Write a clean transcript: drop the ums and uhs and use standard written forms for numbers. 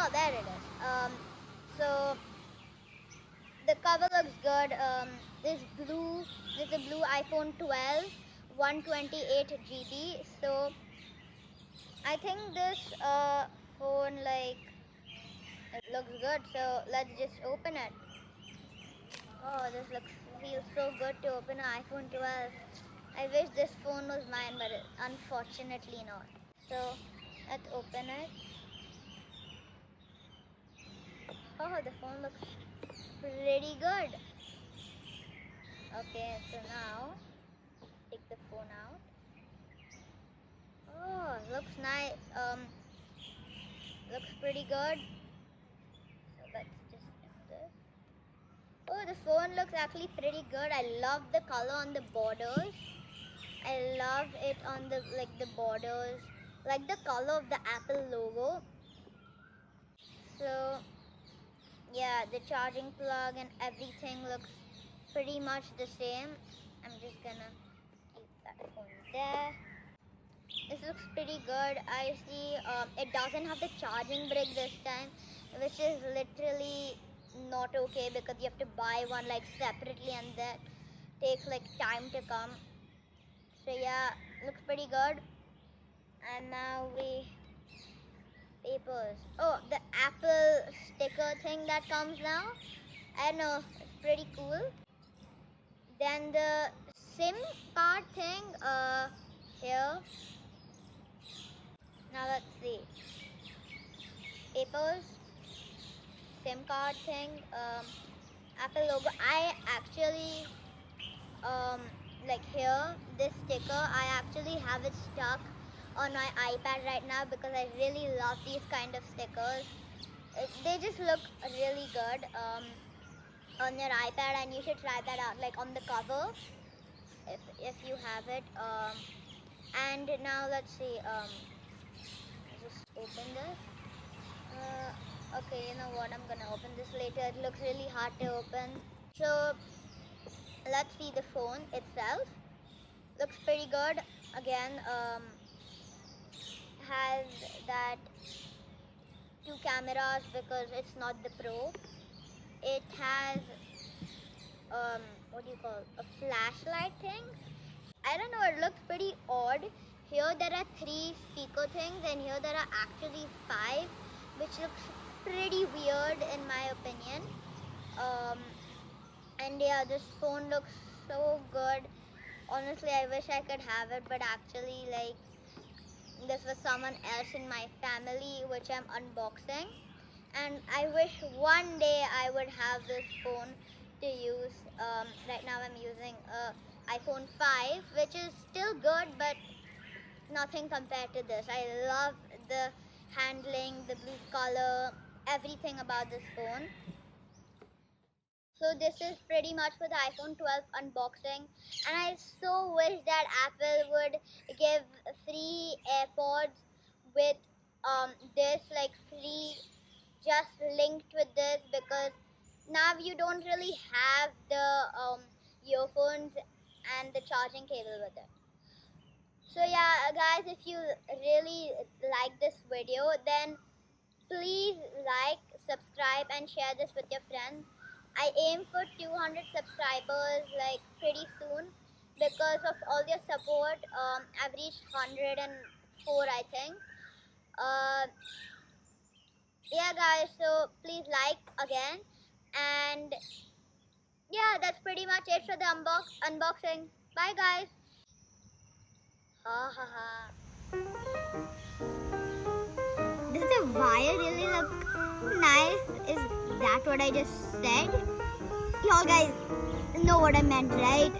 Oh, there it is. So the cover looks good. This is a blue iPhone 12, 128 GB. So I think this phone, like, it looks good. So let's just open it. Oh, feels so good to open an iPhone 12. I wish this phone was mine, but unfortunately not. So let's open it. Oh, the phone looks pretty good. Okay, so now take the phone out. Oh, looks nice. Looks pretty good. So let's just do this. Oh, the phone looks actually pretty good. I love the color on the borders. I love it on the borders, like the color of the Apple logo. So yeah, the charging plug and everything looks pretty much the same. I'm just gonna keep that phone there. This looks pretty good. I see it doesn't have the charging brick this time, which is literally not okay because you have to buy one like separately and that takes like time to come. So yeah, looks pretty good. And now papers. Oh, the Apple sticker thing that comes now. I know, it's pretty cool. Then the SIM card thing here. Now let's see. Papers, SIM card thing, Apple logo. I actually like here this sticker. I actually have it stuck on my iPad right now because I really love these kind of stickers. They just look really good on your iPad, and you should try that out, like on the cover if you have it. And now let's see. Just open this. Okay, you know what? I'm gonna open this later. It looks really hard to open. So let's see the phone itself. Looks pretty good. Again, has that two cameras because it's not the Pro. It has what do you call, a flashlight thing? I don't know, it looks pretty odd. Here there are 3 speaker things and here there are actually 5, which looks pretty weird in my opinion. And yeah, this phone looks so good. Honestly, I wish I could have it, but actually, like, this was someone else in my family which I'm unboxing, and I wish one day I would have this phone to use. Right now I'm using a iPhone 5, which is still good, but nothing compared to this. I love the handling, the blue color, everything about this phone. So this is pretty much for the iPhone 12 unboxing, and I so wish that Apple would give free AirPods with this, like free, just linked with this, because now you don't really have the earphones and the charging cable with it. So yeah, guys, if you really like this video, then please like, subscribe and share this with your friends. I aim for 200 subscribers like pretty soon. Because of all your support, I've reached 104, I think. Yeah guys, so please like again, and yeah, that's pretty much it for the unboxing. Bye guys. Ha ha ha. Does the wire really look nice? Is that what I just said? Y'all guys know what I meant, right?